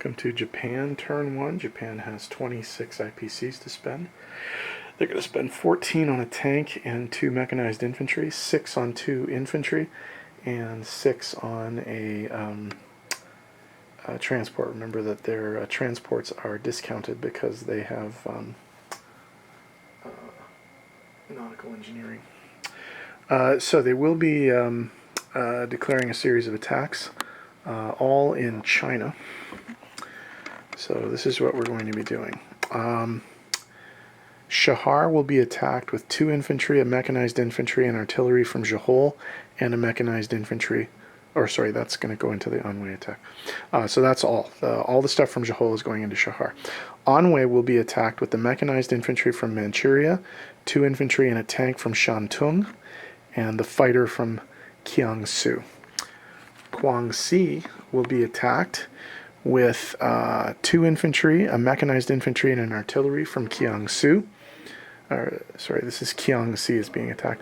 welcome to Japan turn 1. Japan has 26 IPCs to spend. They're going to spend 14 on a tank and 2 mechanized infantry, 6 on 2 infantry, and 6 on a transport. Remember that their transports are discounted because they have nautical engineering. So they will be declaring a series of attacks, all in China. So this is what we're going to be doing. Shahar will be attacked with 2 infantry, a mechanized infantry, and artillery from Johol, and a mechanized infantry. Or sorry, that's going to go into the Anhui attack. So that's all. All the stuff from Johol is going into Shahar. Anhui will be attacked with the mechanized infantry from Manchuria, 2 infantry and a tank from Shantung, and the fighter from Kiangsu. Guangxi will be attacked with 2 infantry, a mechanized infantry, and an artillery from Kiangsu. Sorry, this is Kiangxi is being attacked.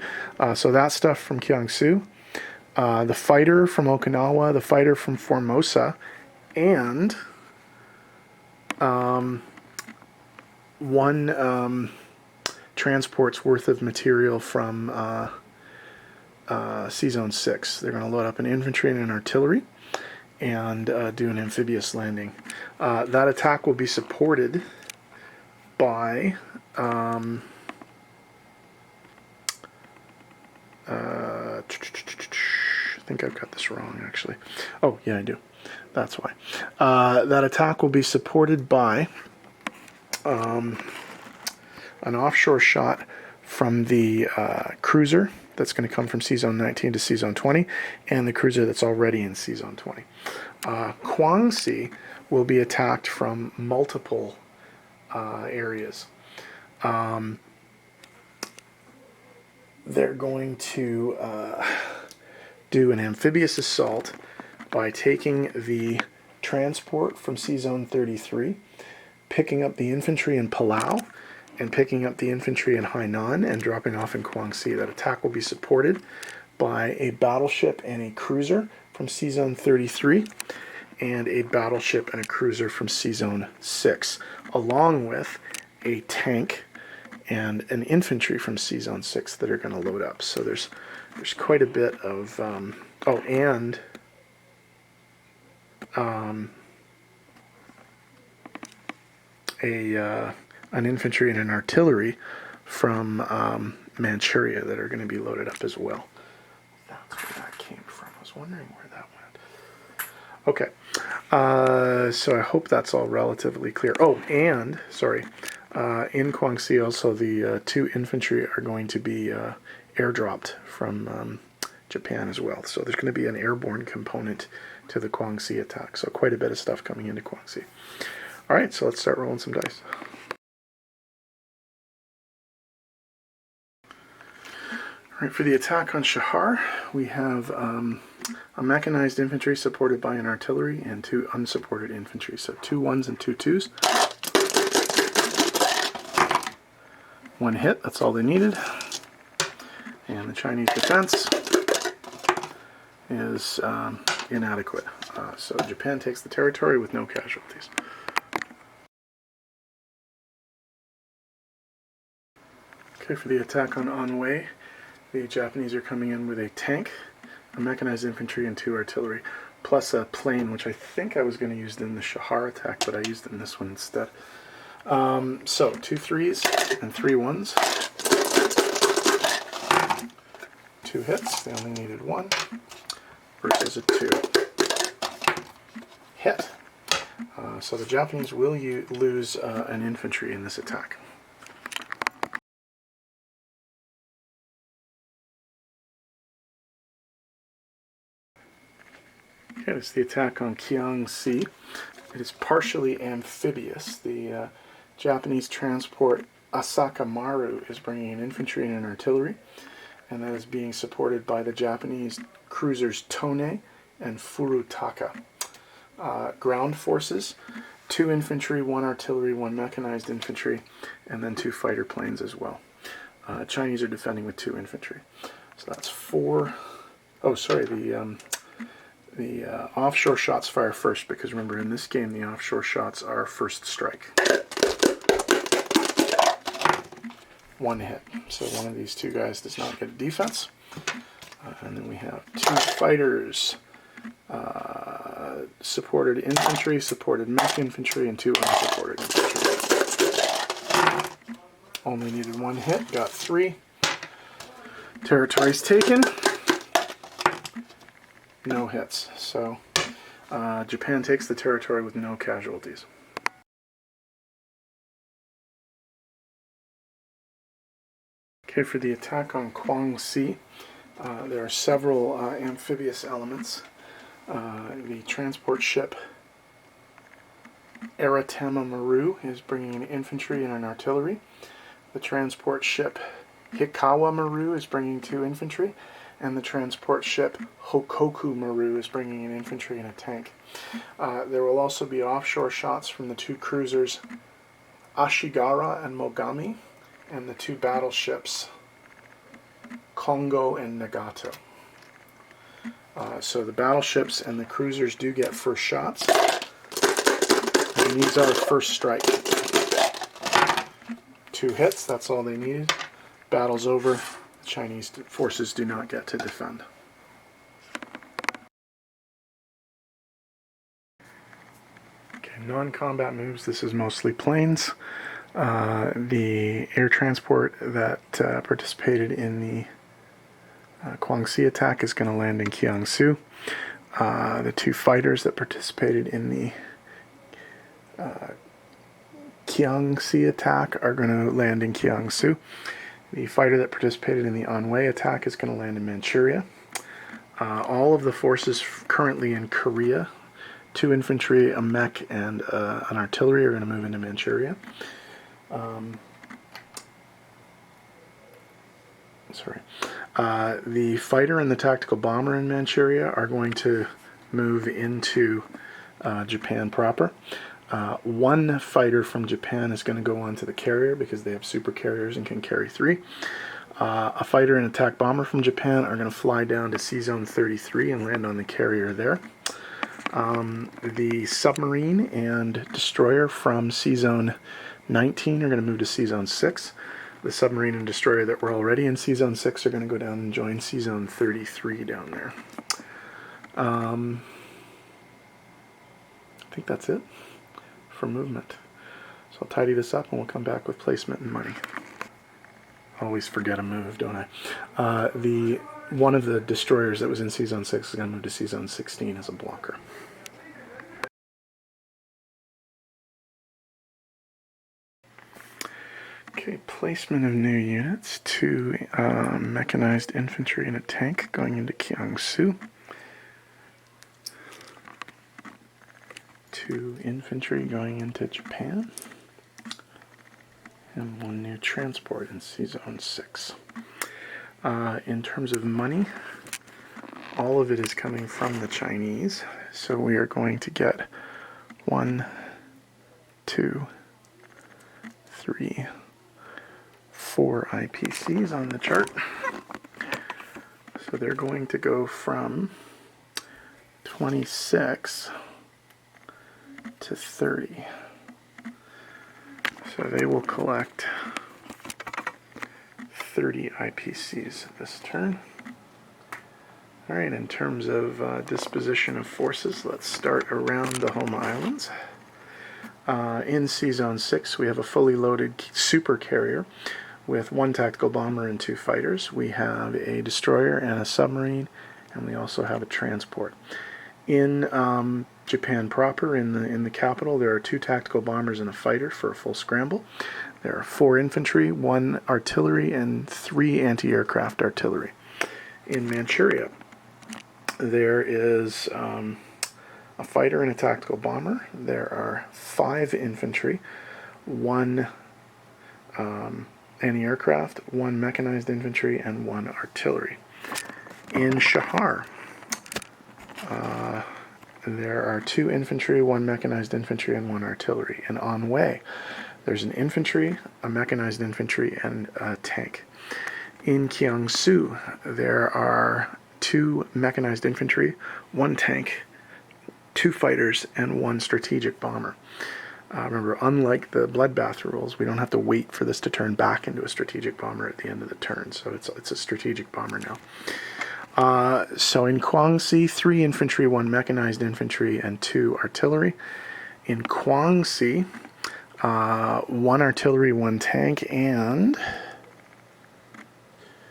So that stuff from Kiangsu. The fighter from Okinawa, the fighter from Formosa, and 1 transport's worth of material from Sea Zone 6. They're going to load up an infantry and an artillery and do an amphibious landing. That attack will be supported by I think I've got this wrong, actually. Oh, yeah, I do. That's why. That attack will be supported by an offshore shot from the cruiser that's going to come from Sea Zone 19 to Sea Zone 20, and the cruiser that's already in Sea Zone 20. Guangxi will be attacked from multiple areas. They're going to do an amphibious assault by taking the transport from Sea Zone 33, picking up the infantry in Palau, and picking up the infantry in Hainan and dropping off in Guangxi. That attack will be supported by a battleship and a cruiser from Sea Zone 33, and a battleship and a cruiser from Sea Zone 6, along with a tank and an infantry from Sea Zone 6 that are going to load up. So there's quite a bit of an infantry and an artillery from Manchuria that are going to be loaded up as well. That's where that came from. I was wondering where that went. Okay, so I hope that's all relatively clear. Oh, and, sorry, in Guangxi also the 2 infantry are going to be airdropped from Japan as well. So there's going to be an airborne component to the Guangxi attack. So quite a bit of stuff coming into Guangxi. All right, so let's start rolling some dice. All right, for the attack on Shahar, we have a mechanized infantry supported by an artillery and 2 unsupported infantry. So 2 1s and 2 2s. 1 hit, that's all they needed. And the Chinese defense is inadequate. So Japan takes the territory with no casualties. Okay, for the attack on Anhui, the Japanese are coming in with a tank, a mechanized infantry, and 2 artillery, plus a plane, which I think I was going to use in the Shahar attack, but I used it in this one instead. So 2 3s and 3 1s. 2 hits, they only needed 1, versus a 2. Hit. So the Japanese will lose an infantry in this attack. Okay, it's the attack on Kiangxi. It is partially amphibious. The Japanese transport Asakamaru is bringing an infantry and an artillery, and that is being supported by the Japanese cruisers Tone and Furutaka. Ground forces, 2 infantry, 1 artillery, 1 mechanized infantry, and then 2 fighter planes as well. Chinese are defending with 2 infantry. So that's 4. Oh, sorry, The offshore shots fire first, because remember, in this game, the offshore shots are first strike. One hit. So one of these two guys does not get a defense. And then we have two fighters, supported infantry, supported mech infantry, and two unsupported infantry. Only needed one hit, got 3. Territories taken. No hits. So Japan takes the territory with no casualties. Okay, for the attack on Guangxi, there are several amphibious elements. The transport ship Aratama Maru is bringing in infantry and an artillery. The transport ship Hikawa Maru is bringing 2 infantry. And the transport ship Hokoku Maru is bringing in infantry and a tank. There will also be offshore shots from the 2 cruisers Ashigara and Mogami, and the 2 battleships Kongo and Nagato. So the battleships and the cruisers do get first shots. And these are first strike. 2 hits, that's all they needed. Battle's over. Chinese forces do not get to defend. Okay, non-combat moves. This is mostly planes. The air transport that participated in the Guangxi attack is going to land in Jiangsu. The 2 fighters that participated in the Jiangxi attack are going to land in Jiangsu. The fighter that participated in the Anhui attack is going to land in Manchuria. All of the forces currently in Korea, 2 infantry, a mech, and an artillery are going to move into Manchuria. The fighter and the tactical bomber in Manchuria are going to move into Japan proper. 1 fighter from Japan is going to go on to the carrier because they have super carriers and can carry 3. A fighter and attack bomber from Japan are going to fly down to Sea Zone 33 and land on the carrier there. The submarine and destroyer from Sea Zone 19 are going to move to Sea Zone 6. The submarine and destroyer that were already in Sea Zone 6 are going to go down and join Sea Zone 33 down there. I think that's it for movement. So I'll tidy this up and we'll come back with placement and money. Always forget a move, don't I? One of the destroyers that was in Sea Zone 6 is going to move to Sea Zone 16 as a blocker. Okay, placement of new units. 2 mechanized infantry and a tank going into Jiangsu. 2 infantry going into Japan. And 1 new transport in Sea Zone 6. In terms of money, all of it is coming from the Chinese. So we are going to get 1, 2, 3, 4 IPCs on the chart. So they're going to go from 26 to 30. So they will collect 30 IPCs this turn. Alright, in terms of disposition of forces, let's start around the home islands. In Sea Zone 6, we have a fully loaded super carrier with 1 tactical bomber and 2 fighters. We have a destroyer and a submarine, and we also have a transport. In Japan proper, in the capital, there are 2 tactical bombers and a fighter for a full scramble. There are 4 infantry, 1 artillery, and 3 anti-aircraft artillery. In Manchuria, there is a fighter and a tactical bomber. There are 5 infantry, 1 anti-aircraft, 1 mechanized infantry, and 1 artillery. In Shahar, there are 2 infantry, 1 mechanized infantry, and 1 artillery. In Anhui, there's an infantry, a mechanized infantry, and a tank. In Jiangsu, there are 2 mechanized infantry, 1 tank, 2 fighters, and 1 strategic bomber. Remember, unlike the bloodbath rules, we don't have to wait for this to turn back into a strategic bomber at the end of the turn, so it's a strategic bomber now. So in Guangxi, 3 infantry, 1 mechanized infantry, and 2 artillery. In Guangxi, 1 artillery, 1 tank, and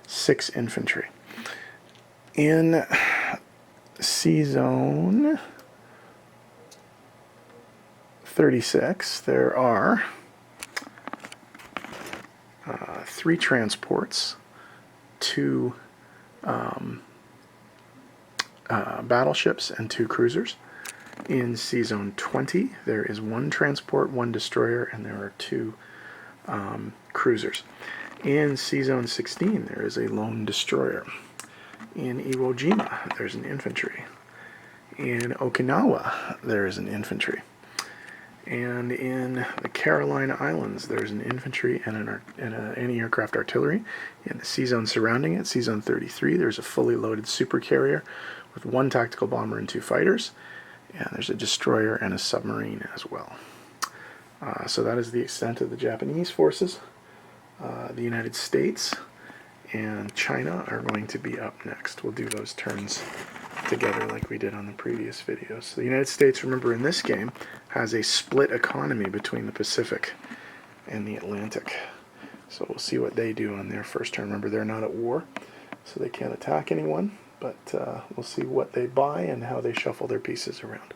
6 infantry. In C-Zone 36, there are 3 transports, 2 battleships, and 2 cruisers. In C-Zone 20, there is 1 transport, 1 destroyer, and there are 2 cruisers. In C-Zone 16, there is a lone destroyer. In Iwo Jima, there's an infantry. In Okinawa, there is an infantry. And in the Carolina Islands, there's an infantry and an anti-aircraft artillery. In the C-Zone surrounding it, C-Zone 33, there's a fully loaded supercarrier with 1 tactical bomber and 2 fighters. And there's a destroyer and a submarine as well. So that is the extent of the Japanese forces. The United States and China are going to be up next. We'll do those turns together like we did on the previous videos. So the United States, remember, in this game, has a split economy between the Pacific and the Atlantic. So we'll see what they do on their first turn. Remember, they're not at war, so they can't attack anyone, but we'll see what they buy and how they shuffle their pieces around.